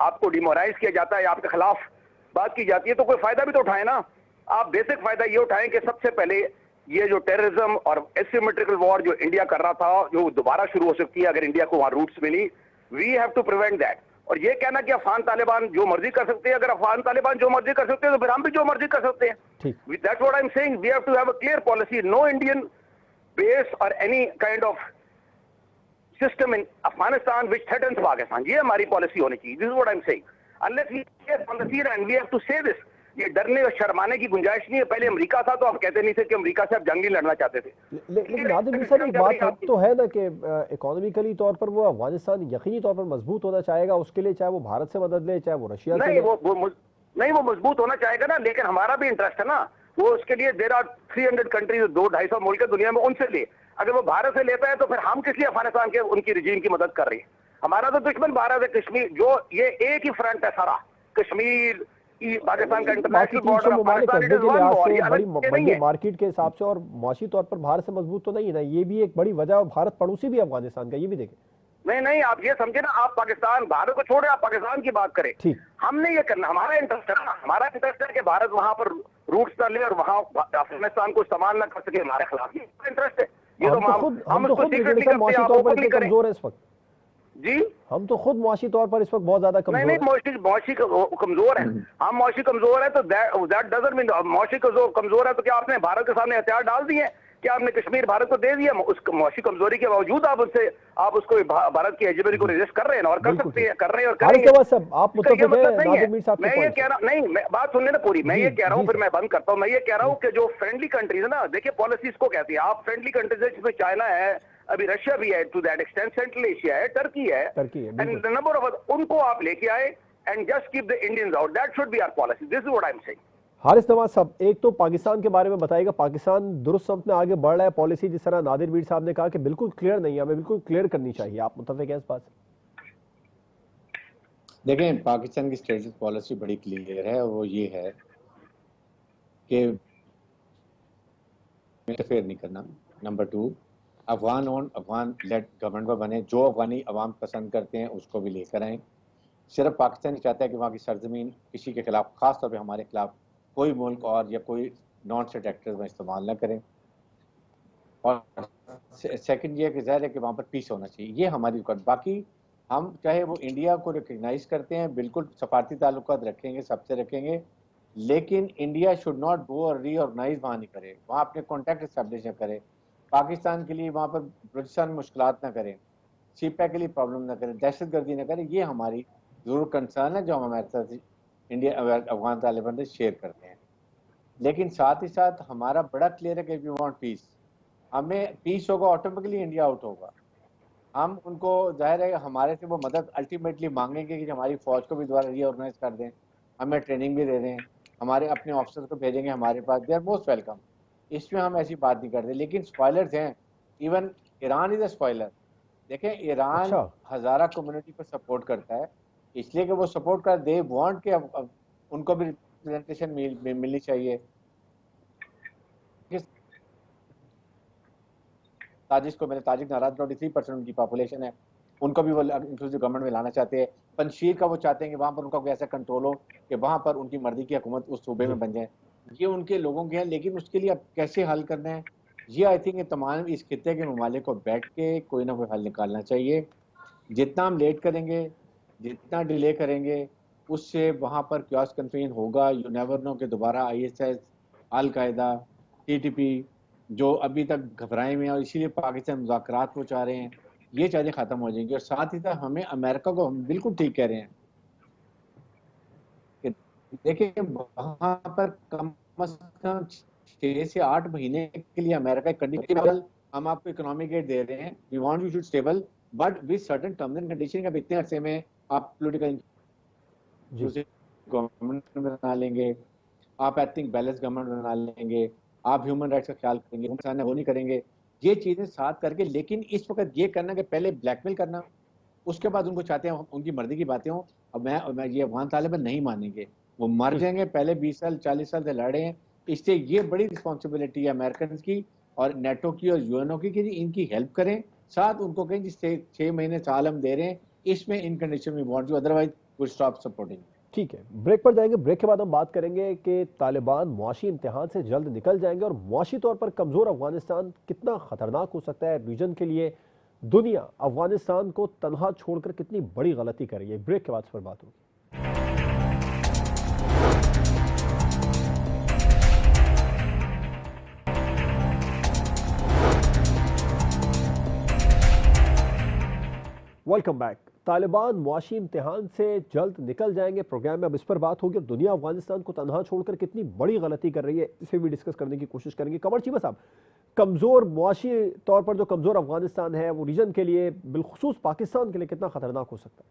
आपको डिमोराइज किया जाता है या आपके खिलाफ बात की जाती है, तो कोई फायदा भी तो उठाए ना। आप बेसिक फायदा ये उठाएं कि सबसे पहले ये जो टेररिज्म और एसिमेट्रिकल वॉर जो इंडिया कर रहा था, जो दोबारा शुरू हो सकती है अगर इंडिया को वहां रूट्स मिली, we have to prevent that. और ये कहना कि अफगान तालिबान जो मर्जी कर सकते हैं, अगर अफगान तालिबान जो मर्जी कर सकते हैं तो फिर हम भी जो मर्जी कर सकते हैं। That's what I am saying, we have to have a clear policy, no Indian base और any kind of system in Afghanistan which threatens Pakistan. ये हमारी पॉलिसी होनी चाहिए। This is what I am saying, unless we care on the scene and we have to say this. ये डरने और शर्माने की गुंजाइश नहीं है। पहले अमेरिका था तो आप कहते नहीं थे कि अमेरिका से आप जंग नहीं लड़ना चाहते थे। लेकिन नादिर मिर्जा एक बात तो है ना कि इकोनॉमिकली तौर पर वो अफगानिस्तान यकीनी तौर पर मजबूत होना चाहेगा, उसके लिए चाहे वो भारत से मदद ले, चाहे वो रशिया से। वो मजबूत होना चाहेगा ना, लेकिन हमारा भी इंटरेस्ट है ना। वो उसके लिए देयर आर 300 कंट्रीज, 200-250 मुल्क है दुनिया में, उनसे ले। अगर वो भारत से लेता है तो फिर हम किस लिए अफगानिस्तान के उनकी रिजीम की मदद कर रहे हैं? हमारा तो दुश्मन भारत है। कश्मीर जो ये एक ही फ्रंट है सारा, कश्मीर, बाकी पाकिस्तान का बाकी इंटरनेशनल 300 बॉर्डर ममालिक पाकिस्तान, करने इट के इज लिए वन आज वॉल, से ये बड़ी अलग नहीं मंडी है। मार्केट के हिसाब से और माशी तौर पर भारत से मजबूत तो नहीं है ना, ये भी एक बड़ी वजह है। भारत पड़ोसी भी अफगानिस्तान का, ये भी देखें। नहीं नहीं, आप ये समझे ना, आप पाकिस्तान, भारत को छोड़े, आप पाकिस्तान की बात करें। ठीक, हमने ये करना, हमारा इंटरेस्ट है ना, हमारा इंटरेस्ट है कि भारत वहां पर रूट्स ना ले और वहां अफगानिस्तान को इस्तेमाल ना कर सके हमारे खिलाफ, ये इंटरेस्ट है। ये तो हम उसको सीक्रेटली करते हैं, आप ओपनली करें। कमजोर है इस वक्त जी, हम तो खुद मुआशी तौर पर इस वक्त बहुत ज्यादा कमजोर नहीं है। मौशी कमजोर है, हम मौशी कमजोर है तो दैट डजंट मीन मौशी कमजोर है तो क्या आपने भारत के सामने हथियार डाल दिए? क्या आपने कश्मीर भारत को दे दिया? उस मौशी कमजोरी के बावजूद आप उसको भारत की हेजेमनी को रेजिस्ट कर रहे हैं और कर सकते हैं, कर रहे हैं और करेंगे। आप मुत्तफिक हैं नादिर मीर साहब के मैं ये पॉइंट कह रहा नहीं, बात सुनने ना पूरी, मैं ये कह रहा हूँ, फिर मैं बंद करता हूँ। मैं ये कह रहा हूँ कि जो फ्रेंडली कंट्रीज है ना, देखिए पॉलिसीज को कहती है, आप फ्रेंडली कंट्रीज है जिसमें चाइना है, अभी रशिया भी है, to that extent central Asia है, टर्की है, एंड नंबर ऑफ, उनको आप लेके आए and just keep the Indians out, that should be our policy, this is what I am saying. Haris Nawaz sahab, एक तो पाकिस्तान के बारे में बताइएगा, पाकिस्तान दुरुस्त समत में आगे बढ़ रहा है, पॉलिसी जिस तरह नादिर मीर साहब ने कहा कि बिल्कुल क्लियर नहीं है, हमें बिल्कुल क्लियर करनी चाहिए, आप मुत्तफिक हैं इस बात से? देखें, पाकिस्तान की स्ट्रेटेजिक पॉलिसी बड़ी क्लियर है, वो ये है कि इंटरफेयर नहीं करना। Number 2, Afghan own Afghan lead government बने, जो अफगानी अवाम पसंद करते हैं उसको भी लेकर आए। सिर्फ पाकिस्तान ही चाहता है कि वहाँ की सरजमीन किसी के खिलाफ, खास तौर पे हमारे खिलाफ, कोई मुल्क और या कोई नॉन स्टेट एक्टर्स में इस्तेमाल ना करें। और सेकंड ये कि ज़ाहिर है कि वहाँ पर पीस होना चाहिए, ये हमारी रिक्वायरमेंट। बाकी हम चाहे वो इंडिया को रिकग्नाइज करते हैं, बिल्कुल सफारती ताल्लुकात रखेंगे, सबसे रखेंगे, लेकिन इंडिया शुड नॉट गो और रीऑर्गेनाइज वहाँ नहीं करे, वहाँ अपने कॉन्टैक्ट इस्टेब्लिश ना करे, पाकिस्तान के लिए वहाँ पर बलूचिस्तान में मुश्किलात ना करें, सीपैक के लिए प्रॉब्लम ना करें, दहशत गर्दी ना करें। ये हमारी ज़रूर कंसर्न है जो हम हमारे साथ इंडिया अफगान तालिबान से शेयर करते हैं। लेकिन साथ ही साथ हमारा बड़ा क्लियर है कि वी वांट पीस, हमें पीस होगा ऑटोमेटिकली इंडिया आउट होगा। हम उनको जाहिर है हमारे से वो मदद अल्टीमेटली मांगेंगे कि हमारी फौज को भी दोबारा रीऑर्गेनाइज कर दें, हमें ट्रेनिंग भी दे दें, हमारे अपने ऑफिसर्स को भेजेंगे हमारे पास, दे आर मोस्ट वेलकम, इसमें हम ऐसी बात नहीं करते। लेकिन स्पॉयलर्स हैं, even Iran is a spoiler. देखें, ईरान हज़ारा कम्युनिटी को सपोर्ट करता है, इसलिए कि वो सपोर्ट कर, दे वांट के उनको भी रिप्रेजेंटेशन मिलनी चाहिए। ताजिक को, मैंने ताजिक नाराज 23% उनकी पॉपुलेशन है, उनको भी वो इंक्लूसिव गवर्नमेंट में लाना चाहते हैं। पंजशीर का वो चाहते हैं कि वहाँ पर उनका कोई ऐसा कंट्रोल हो कि वहाँ पर उनकी मर्जी की हुकूमत उस सूबे में बन जाए, ये उनके लोगों के हैं। लेकिन उसके लिए अब कैसे हल करना है, ये आई थिंक तमाम इस खित्ते के ममालिक को बैठ के कोई ना कोई हल निकालना चाहिए। जितना हम लेट करेंगे, जितना डिले करेंगे, उससे वहाँ पर क्यास कन्फ्यूजन होगा। यू नेवर नो कि दोबारा ISIS, अल-कायदा, TTP जो अभी तक घबराए हुए हैं और इसीलिए पाकिस्तान मुज़ाकरात को चाह रहे हैं, ये चीज़ें ख़त्म हो जाएंगी। और साथ ही साथ हमें अमेरिका को, हम बिल्कुल ठीक कह रहे हैं कि देखिए वहाँ पर कम से कम 6 से 8 महीने के लिए अमेरिका कंडीशन, हम आपको इकोनॉमिक एड दे रहे हैं, we want you should stable but with certain terms and condition का, इतने अरसे में आप पॉलिटिकल गवर्नमेंट बना लेंगे, आप एथिक बैलेंस गवर्नमेंट बना लेंगे, आप ह्यूमन राइट्स का ख्याल करेंगे, वो नहीं करेंगे, ये चीजें साथ करके। लेकिन इस वक्त ये करना कि पहले ब्लैकमेल करना, उसके बाद उनको चाहते हैं उनकी मर्जी की बातें हों। अब मैं ये अफगान तालिबान नहीं मानेंगे, वो मर जाएंगे। पहले 20 साल 40 साल से लड़े हैं, इससे ये बड़ी रिस्पॉन्सिबिलिटी है अमेरिकन की और नेटो की और UNO की कि इनकी हेल्प करें। साथ उनको कहें जिससे 6 महीने साल हम दे रहे हैं, इसमें इन कंडीशन में want you, otherwise will stop supporting. ठीक है, ब्रेक पर जाएंगे, ब्रेक के बाद हम बात करेंगे कि तालिबान मुआशी इम्तिहान से जल्द निकल जाएंगे और मुआशी तौर पर कमजोर अफगानिस्तान कितना खतरनाक हो सकता है रीजन के लिए। दुनिया अफगानिस्तान को तनहा छोड़कर कितनी बड़ी गलती कर रही है। ब्रेक के बाद इस पर बात होगी। Welcome back. तालिबान मुआशी इम्तिहान से जल्द निकल जाएंगे, प्रोग्राम में अब इस पर बात होगी। और दुनिया अफगानिस्तान को तनहा छोड़कर कितनी बड़ी गलती कर रही है, इसे भी डिस्कस करने की कोशिश करेंगे। कमर चीमा साहब, कमजोर मुआशी तौर पर जो कमजोर अफगानिस्तान है, वो रीजन के लिए, बिलखुसूस पाकिस्तान के लिए कितना खतरनाक हो सकता है?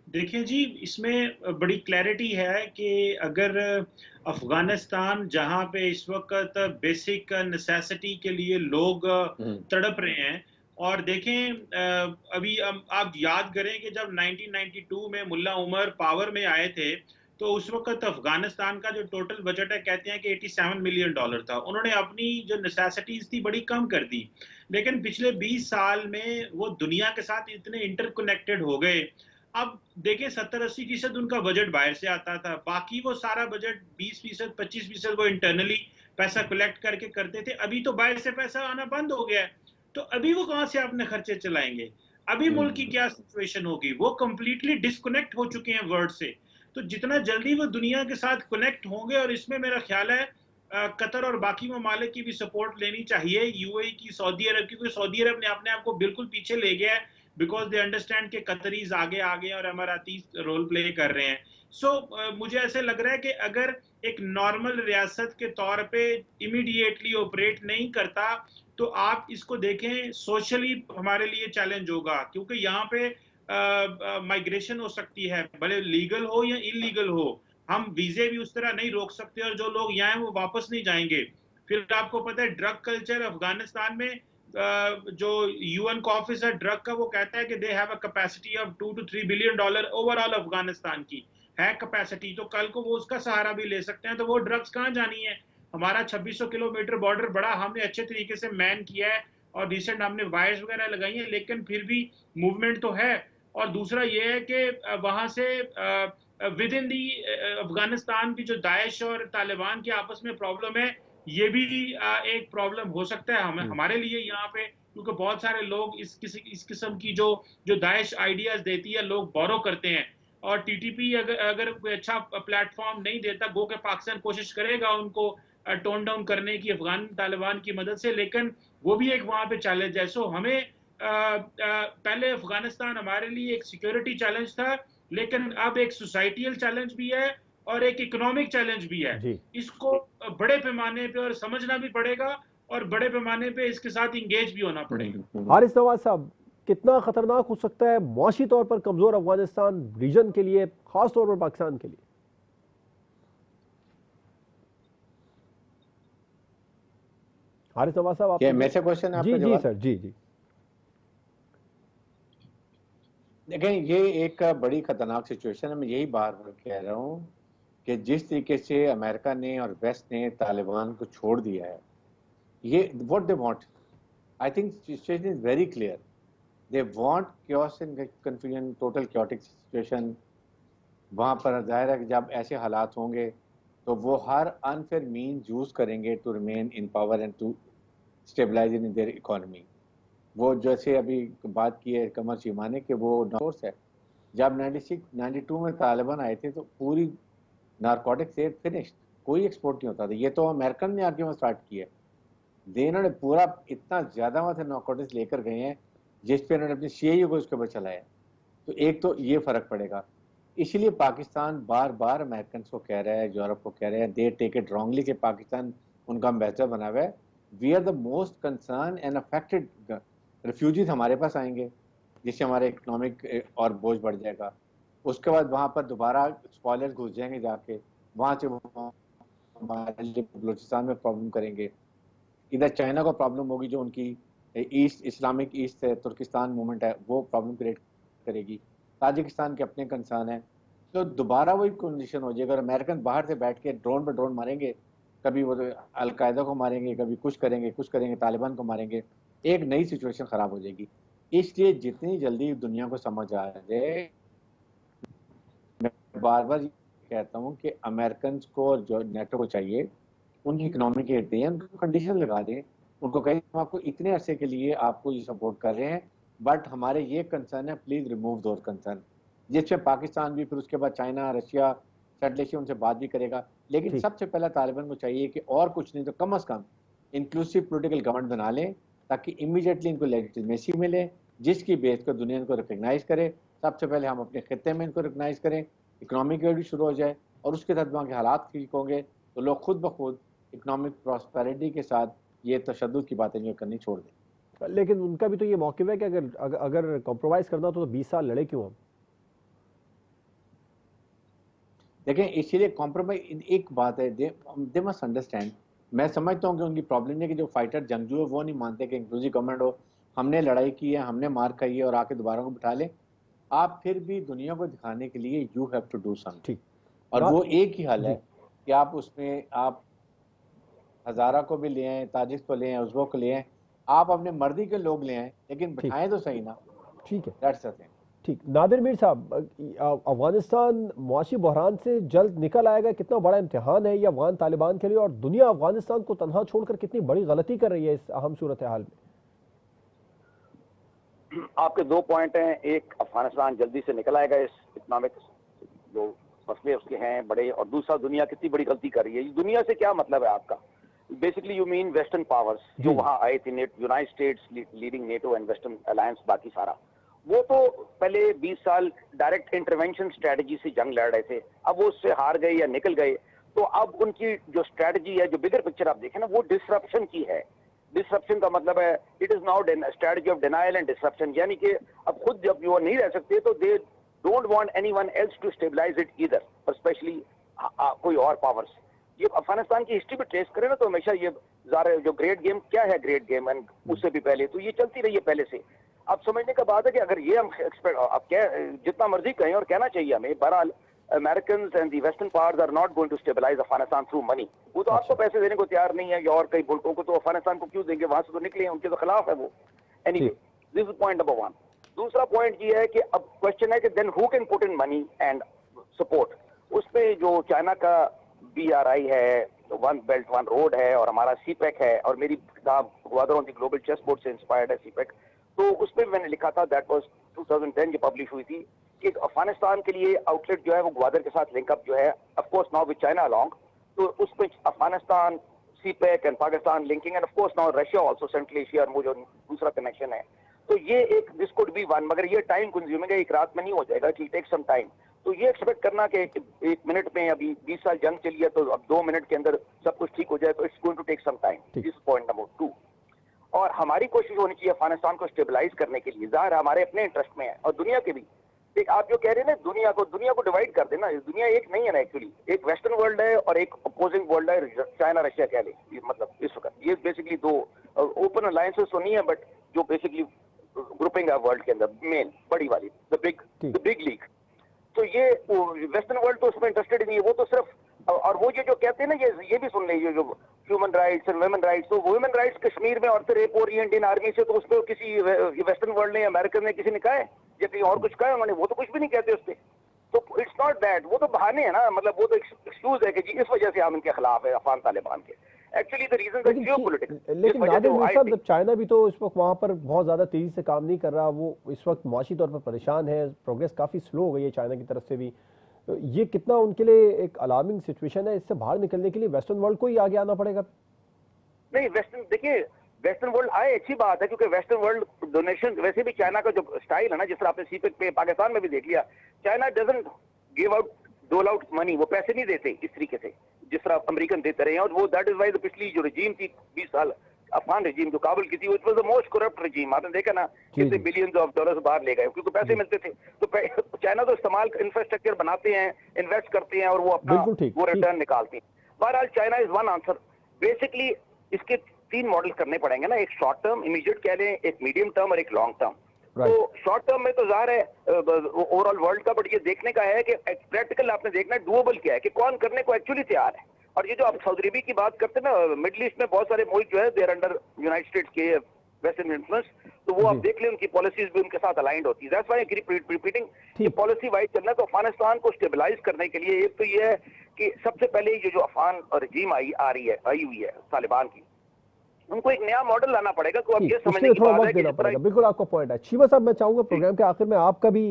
देखिए जी, इसमें बड़ी क्लैरिटी है कि अगर अफगानिस्तान जहां पे इस वक्त बेसिक नेसेसिटी के लिए लोग तड़प रहे हैं, और देखें अभी आप याद करें कि जब 1992 में मुल्ला उमर पावर में आए थे तो उस वक्त अफगानिस्तान का जो टोटल बजट है कहते हैं कि $87 मिलियन था। उन्होंने अपनी जो नेसेसिटीज थी बड़ी कम कर दी, लेकिन पिछले 20 साल में वो दुनिया के साथ इतने इंटरकनेक्टेड हो गए। अब देखिए 70-80% उनका बजट बाहर से आता था, बाकी वो सारा बजट 20%, 25% वो इंटरनली पैसा कलेक्ट करके करते थे। अभी तो बाहर से पैसा आना बंद हो गया है, तो अभी वो कहाँ से अपने खर्चे चलाएंगे? अभी मुल्क की क्या सिचुएशन होगी? वो कंप्लीटली डिस्कनेक्ट हो चुके हैं वर्ल्ड से। तो जितना जल्दी वो दुनिया के साथ कनेक्ट होंगे, और इसमें मेरा ख्याल है कतर और बाकी ममालिक की भी सपोर्ट लेनी चाहिए, यूएई की, सऊदी अरब की, क्योंकि सऊदी अरब ने अपने आप को बिल्कुल पीछे ले गया है, बिकॉज दे अंडरस्टैंड के कतरीज आगे आ गए और अमारातीज रोल प्ले कर रहे हैं। मुझे ऐसे लग रहा है कि अगर एक नॉर्मल रियासत के तौर पे इमीडिएटली ऑपरेट नहीं करता, तो आप इसको देखें सोशली हमारे लिए चैलेंज होगा, क्योंकि यहाँ पे माइग्रेशन हो सकती है, भले लीगल हो या इलीगल हो। हम वीजे भी उस तरह नहीं रोक सकते, और जो लोग यहाँ हैं वो वापस नहीं जाएंगे। फिर आपको पता है ड्रग कल्चर अफगानिस्तान में, जो यूएन का ऑफिस है ड्रग का, वो कहता है कि they have a capacity of $2 to 3 billion overall Afghanistan की है कैपेसिटी। तो कल को वो उसका सहारा भी ले सकते हैं, तो वो ड्रग्स कहाँ जानी है? हमारा 2600 किलोमीटर बॉर्डर बड़ा हमने अच्छे तरीके से मैन किया है, और रिसेंट हमने वायर्स वगैरह लगाई हैं, लेकिन फिर भी मूवमेंट तो है। और दूसरा ये है कि वहां से विद इन दी अफगानिस्तान की जो दाइश और तालिबान की आपस में प्रॉब्लम है, ये भी एक प्रॉब्लम हो सकता है हमारे लिए यहाँ पे, क्योंकि बहुत सारे लोग इस किस्म की जो दाइश आइडियाज देती है, लोग बोरो करते हैं। और टीटीपी अगर कोई अच्छा प्लेटफॉर्म नहीं देता, गो के पाकिस्तान कोशिश करेगा उनको टोन डाउन करने की अफगान तालिबान की मदद से, लेकिन वो भी एक वहां पे चैलेंज है। सो हमें पहले अफगानिस्तान हमारे लिए एक सिक्योरिटी चैलेंज था, लेकिन अब एक सोसाइटियल चैलेंज भी है और एक इकोनॉमिक चैलेंज भी है। इसको बड़े पैमाने पे और समझना भी पड़ेगा, और बड़े पैमाने पे इसके साथ इंगेज भी होना पड़ेगा। हारिस नवाज साहब, कितना खतरनाक हो सकता है मुआशी तौर पर कमजोर अफगानिस्तान रीजन के लिए, खास तौर पर पाकिस्तान के लिए? हारिस नवाज साहब, आप मेरे से क्वेश्चन है? जी जी सर, जी जी। देखें, ये एक बड़ी खतरनाक सिचुएशन है। मैं यही बार बार कह रहा हूँ कि जिस तरीके से अमेरिका ने और वेस्ट ने तालिबान को छोड़ दिया है, ये what they want, I think situation is very clear. They want chaos and confusion, total chaotic situation. वहाँ पर जाहिर है कि जब ऐसे हालात होंगे तो वो हर अनफेयर मीन यूज करेंगे to remain in power and to stabilize in their economy. वो जैसे अभी बात की है कमर चीमा ने कि वो सोर्स है, जब 96-92 में तालिबान आए थे तो पूरी नारकोटिक से फिनिश्ड, कोई एक्सपोर्ट नहीं होता था। ये तो अमेरिकन ने आके वहाँ स्टार्ट किया है। इन्होंने पूरा इतना ज़्यादा वहाँ से नारकोटिक्स लेकर गए हैं जिस पे उन्होंने अपनी सीआईए को उसके ऊपर चलाया। तो एक तो ये फ़र्क पड़ेगा। इसीलिए पाकिस्तान बार बार अमेरिकन को कह रहा है, यूरोप को कह रहे हैं, दे टेक इट रॉन्गली कि पाकिस्तान उनका एम्बेसडर बना हुआ है। We are the most concern and affected. Refugees हमारे पास आएंगे जिससे हमारे इकोनॉमिक और बोझ बढ़ जाएगा। उसके बाद वहाँ पर दोबारा स्पॉयलर्स घुस जाएंगे जाके, वहाँ से हमारे लिए बलूचिस्तान में प्रॉब्लम करेंगे। इधर चाइना को प्रॉब्लम होगी, जो उनकी east Islamic East Turkistan movement है वो प्रॉब्लम क्रिएट करेगी। ताजिकिस्तान के अपने कंसर्न है, तो दोबारा वही कंडीशन हो जाएगा। अमेरिकन बाहर से बैठ के ड्रोन पर ड्रोन मारेंगे, कभी वो अलकायदा को मारेंगे, कभी कुछ करेंगे तालिबान को मारेंगे। एक नई सिचुएशन खराब हो जाएगी। इसलिए जितनी जल्दी दुनिया को समझ आ जाए, मैं बार बार कहता हूँ कि अमेरिकन को और जो नेटो को चाहिए उनकी इकोनॉमी के दें, उनको कंडीशन लगा दें, उनको कहें हम आपको इतने अरसे के लिए आपको ये सपोर्ट कर रहे हैं, बट हमारे ये कंसर्न है, प्लीज रिमूव दोज कंसर्न। जिसमें पाकिस्तान भी, फिर उसके बाद चाइना, रशिया, सेटलेशी उनसे बात भी करेगा। लेकिन सबसे पहला तालिबान को चाहिए कि और कुछ नहीं तो कम अज कम इंक्लूसिव पोलिटिकल गवर्नमेंट बना लें, ताकि इमीडिएटली इनको लेजिटिमेसी मिले, जिसकी बेस पर दुनिया इनको रिकग्नाइज करे। सबसे पहले हम अपने खत्ते में इनको रिकग्नाइज करें, इकोनॉमिक भी शुरू हो जाए, और उसके तहत वहाँ के हालात ठीक होंगे तो लोग खुद ब खुद इकोनॉमिक प्रॉस्पेरिटी के साथ ये तशद्दुद की बातें जो करनी छोड़ दें। लेकिन उनका भी तो ये मौक़िफ़ है कि अगर कॉम्प्रोमाइज करना तो 20 साल लड़े क्यों हम? देखें, इसीलिए कॉम्प्रोमाइज एक बात है, दे मस्ट अंडरस्टैंड। मैं समझता हूँ कि उनकी प्रॉब्लम है कि जो फाइटर जंगजू है वो नहीं मानते कि इंक्लूसिव गवर्नमेंट हो। हमने लड़ाई की है, हमने मार खाई है, और आके दोबारा को बिठा लें। आप फिर भी दुनिया को दिखाने के लिए you have to do something. और वो एक ही हल जी। है कि आप उसमें आप हजारा को भी ले आए, ताजिक को ले आए, उज़्बेक को ले आए, आप अपने मर्जी के लोग ले आए, लेकिन ठीक, बिठाएं तो सही ना। ठीक है, दैट्स द थिंग। ठीक। नादिर मीर साहब, अफगानिस्तान मुआशी बहरान से जल्द निकल आएगा, कितना बड़ा इम्तिहान है ये अफगान तालिबान के लिए, और दुनिया अफगानिस्तान को तनहा छोड़कर कितनी बड़ी गलती कर रही है इस अहम सूरत हाल में? आपके दो पॉइंट हैं, एक अफगानिस्तान जल्दी से निकल आएगा इस इकोनॉमिक जो मसले उसके हैं बड़े, और दूसरा दुनिया कितनी बड़ी गलती कर रही है। दुनिया से क्या मतलब है आपका? Basically you mean western powers जो वहां आए थे, United states leading NATO and western alliance, बाकी सारा वो तो पहले 20 साल डायरेक्ट इंटरवेंशन स्ट्रेटजी से जंग लड़ रहे थे, अब वो उससे हार गए या निकल गए। तो अब उनकी जो स्ट्रेटजी है, जो बिगर पिक्चर आप देखें ना, वो डिसरप्शन की है। डिसरप्शन का मतलब है it is now strategy of denial and disruption, यानी कि अब खुद जब वो नहीं रह सकते तो they don't want anyone else to stabilize it either, specially कोई और पावर्स। ये अफगानिस्तान की हिस्ट्री भी ट्रेस करें ना तो हमेशा ये जो ग्रेट गेम क्या है, ग्रेट गेम एंड उससे भी पहले तो ये चलती रही है पहले से। अब समझने का बात है कि अगर ये हम एक्सपेक्ट, अब क्या जितना मर्जी कहें और कहना चाहिए हमें, बहरहाल American and the western powers are not going to stabilize Afghanistan through money. वो तो आपको पैसे देने को तैयार नहीं है, या और कई मुल्कों को, तो अफगानिस्तान को क्यों देंगे? वहां से तो निकले हैं, उनके तो खिलाफ है वो। Anyway, this is point number one. दूसरा पॉइंट ये है कि अब क्वेश्चन है कि then who can put in money and support. उसपे जो चाइना का BRI है, वन बेल्ट वन रोड है, और हमारा CPEC है, और मेरी किताब Gwadar on the global chessboard से इंस्पायर्ड है CPEC, तो उसमें मैंने लिखा था, दैट वाज 2010 जो पब्लिश हुई थी, कि अफगानिस्तान के लिए आउटलेट जो है वो ग्वादर के साथ लिंकअप जो है, of course now with China along, तो उसमें Afghanistan, CPEC and Pakistan linking, end of course now Russia also, central Asia, और वो जो दूसरा कनेक्शन है, तो ये एक दिस कुड बी वन, मगर ये टाइम कंज्यूमिंग है, एक रात में नहीं हो जाएगा, it will take some time. तो ये एक्सपेक्ट करना कि एक मिनट में, अभी 20 साल जंग चली है तो अब 2 मिनट के अंदर सब कुछ ठीक हो जाए, तो it's going to take some time. This point number 2। और हमारी कोशिश होनी चाहिए अफगानिस्तान को स्टेबलाइज करने के लिए, जाहिर हमारे अपने इंटरेस्ट में है और दुनिया के भी। एक आप जो कह रहे हैं ना, दुनिया को डिवाइड कर देना, दुनिया एक नहीं है ना एक्चुअली, एक वेस्टर्न वर्ल्ड है और एक अपोजिंग वर्ल्ड है, चाइना रशिया कह ले, मतलब इस वक्त ये बेसिकली दो ओपन अलायंसेस तो नहीं है, बट जो बेसिकली ग्रुपिंग है वर्ल्ड के अंदर, मेन बड़ी वाली, द बिग लीग। तो ये वेस्टर्न वर्ल्ड तो उसमें इंटरेस्टेड नहीं है, वो तो सिर्फ, और वो जो कहते हैं ना, ये भी सुन लीजिए, जो human rights and women rights, तो वुमेन राइट्स कश्मीर में औरतें रेप हो रही है इंडियन आर्मी से, तो उस पर किसी वेस्टर्न वर्ल्ड ने, अमेरिकन ने किसी ने कहा है या कहीं और कुछ कहा है उन्होंने? वो तो कुछ भी नहीं कहते उस पर। तो इट्स नॉट दैट, वो तो बहाने है ना, मतलब वो तो एक्सक्यूज है कि जी इस वजह से हम इनके खिलाफ है, अफगान तालिबान के। एक्चुअली द रीजन है जियोपॉलिटिक्स। लेकिन नादिर मीर साहब, जब चाइना भी तो इस वक्त वहाँ पर बहुत ज़्यादा तेज़ी से काम नहीं कर रहा, वो इस वक्त मुआशी तौर पर परेशान है, प्रोग्रेस काफ़ी स्लो हो गई है चाइना की तरफ से भी, तो ये कितना उनके लिए एक अलार्मिंग सिचुएशन है? इससे बाहर निकलने के लिए वेस्टर्न वर्ल्ड को ही आगे आना पड़ेगा। नहीं, वेस्टर्न वर्ल्ड आए, अच्छी बात है, क्योंकि वेस्टर्न वर्ल्ड डोनेशन, वैसे भी चाइना का जो स्टाइल है ना, जिस तरह आपने CPEC पे पाकिस्तान में भी देख लिया, चाइना डजंट गिव आउट, डोल आउट मनी, वो पैसे नहीं देते इस तरीके से जिस तरह अमेरिकन देते रहे हैं। और वो दैट इज वाई पिछली जो रजीम थी 20 साल अफगान रजीम जो काबुल की थी, it was the most corrupt regime. आपने देखा ना कितने बिलियंस ऑफ डॉलर्स बाहर ले गए, क्योंकि पैसे मिलते थे। तो चाइना तो इस्तेमाल इंफ्रास्ट्रक्चर बनाते हैं, इन्वेस्ट करते हैं, और वो अपना वो रिटर्न निकालते हैं। बहरहाल China is one answer. Basically इसके 3 मॉडल करने पड़ेंगे ना, एक शॉर्ट टर्म इमीडिएट कह लें, एक मीडियम टर्म और एक लॉन्ग टर्म। तो शॉर्ट टर्म में तो जाहिर है ओवरऑल वर्ल्ड का, बट ये देखने का है कि प्रैक्टिकल आपने देखना है डुएबल क्या है, कि कौन करने को एक्चुअली तैयार है। और ये जो आप सऊदी अरब की बात करते हैं ना, मिडिल ईस्ट में बहुत सारे मुल्क जो है देयर अंडर यूनाइटेड स्टेट्स के वेस्टर्न इन्फ्लुएंस, तो वो आप देख लें उनकी पॉलिसीज भी उनके साथ अलाइंड होती है। That's why I keep repeating कि पॉलिसी वाइज चलना। तो अफगानिस्तान को स्टेबलाइज करने के लिए एक तो ये है कि सबसे पहले ये जो अफगान रजीम आई हुई है तालिबान की, उनको एक नया मॉडल लाना पड़ेगा। तो अब ये समझने की बात है कि बिल्कुल आपका पॉइंट है। शीबा साहब, मैं चाहूंगा प्रोग्राम के आखिर में आपका भी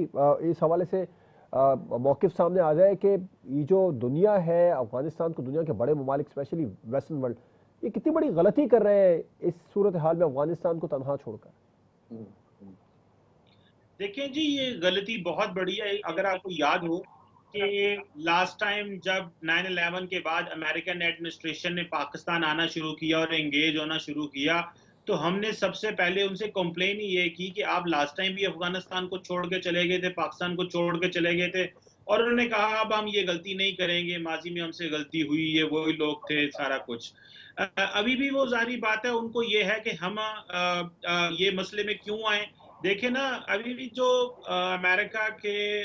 इस हवाले से मौकिफ सामने आ जाए कि ये जो दुनिया है अफगानिस्तान को, दुनिया के बड़े ममालिक स्पेशली वेस्टर्न वर्ल्ड, ये कितनी बड़ी गलती कर रहे हैं इस सूरत हाल में अफगानिस्तान को तनहा छोड़कर। देखिए जी, ये गलती बहुत बड़ी है। अगर आपको याद हो कि लास्ट टाइम जब 9/11 के बाद अमेरिकन एडमिनिस्ट्रेशन ने पाकिस्तान आना शुरू किया और एंगेज होना शुरू किया, तो हमने सबसे पहले उनसे कंप्लेन ही ये की कि आप लास्ट टाइम भी अफगानिस्तान को छोड़ के चले गए थे, पाकिस्तान को छोड़ के चले गए थे, और उन्होंने कहा अब हम ये गलती नहीं करेंगे, माजी में हमसे गलती हुई, ये वही लोग थे, सारा कुछ। अभी भी वो जारी बात है, उनको ये है कि हम ये मसले में क्यों आए। देखे ना, अभी भी जो अमेरिका के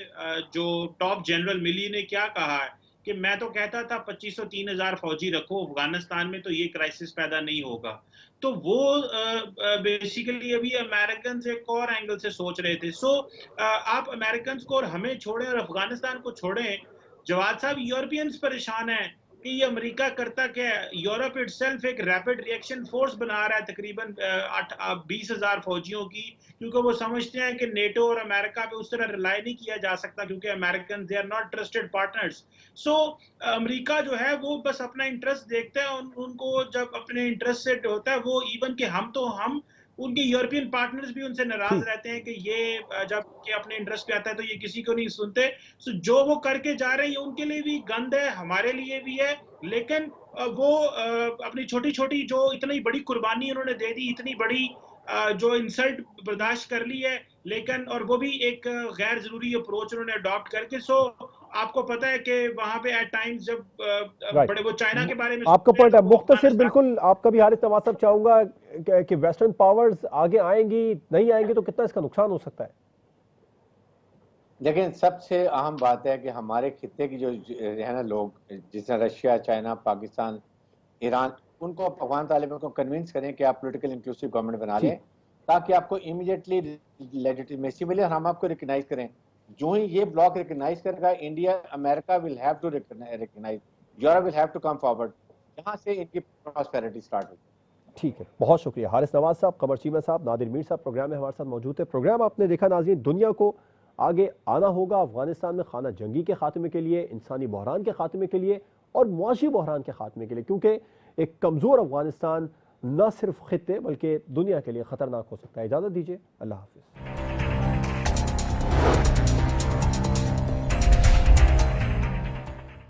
जो टॉप जनरल मिली ने क्या कहा है कि मैं तो कहता था 2500-3000 फौजी रखो अफगानिस्तान में तो ये क्राइसिस पैदा नहीं होगा। तो वो बेसिकली अभी अमेरिकन एक और एंगल से सोच रहे थे। सो आप अमेरिकन को और हमें छोड़ें और अफगानिस्तान को छोड़ें, जवाद साहब यूरोपियंस परेशान हैं कि ये अमेरिका करता क्या है। यूरोप इटसेल्फ एक रैपिड रिएक्शन फोर्स बना रहा है तकरीबन 20,000 फौजियों की, क्योंकि वो समझते हैं कि नेटो और अमेरिका पे उस तरह रिलाई नहीं किया जा सकता, क्योंकि American they are not trusted partners. So America जो है वो बस अपना इंटरेस्ट देखता है, उनको जब अपने इंटरेस्ट से होता है वो इवन कि हम उनके यूरोपियन पार्टनर्स भी उनसे नाराज रहते हैं कि ये जब के अपने इंटरेस्ट पे आता है तो ये किसी को नहीं सुनते। सो जो वो करके जा रहे हैं उनके लिए भी गंद है, हमारे लिए भी है, लेकिन वो अपनी छोटी छोटी जो इतनी बड़ी कुर्बानी उन्होंने दे दी, इतनी बड़ी जो इंसल्ट बर्दाश्त कर ली है, लेकिन और वो भी एक गैर जरूरी अप्रोच उन्होंने अडॉप्ट करके। सो आपको पता है कि वहां पे एट टाइम्स जब बड़े वो चाइना के बारे में आपका पॉइंट है मुख्तसर, बिल्कुल आपका भी हारिस नवाज साहब चाहूंगा कि वेस्टर्न पावर्स आगे आएंगी, नहीं आएंगी तो कितना इसका नुकसान हो सकता है? लेकिन सबसे अहम बात है कि हमारे खित्ते की जो है ना लोग, जिसमें रशिया, चाइना, पाकिस्तान, ईरान, उनको अफगान तालिबान को कन्विंस करें कि आप पॉलिटिकल इंक्लूसिव गवर्नमेंट बना लें, ताकि आपको इमीडिएटली लेजिटिमेसी मिले और हम आपको रिकग्नाइज करें। जो ही ये ब्लॉक रिकग्नाइज करेगा, India, America will have to recognize, Europe will have to come forward, यहाँ से इनकी प्रॉस्पेरिटी स्टार्ट होगी। ठीक है, बहुत शुक्रिया हारिस नवाज साहब, कमर चीमा साहब, नादिर मीर साहब प्रोग्राम में हमारे साथ मौजूद है। प्रोग्राम आपने देखा नाज़रीन, दुनिया को आगे आना होगा अफगानिस्तान में खाना जंगी के खात्मे के लिए, इंसानी बहरान के खात्मे के लिए और मुआशी बहरान के खात्मे के लिए, क्योंकि एक कमज़ोर अफगानिस्तान न सिर्फ खित्ते बल्कि दुनिया के लिए ख़तरनाक हो सकता है। इजाज़त दीजिए, अल्लाह हाफिज़।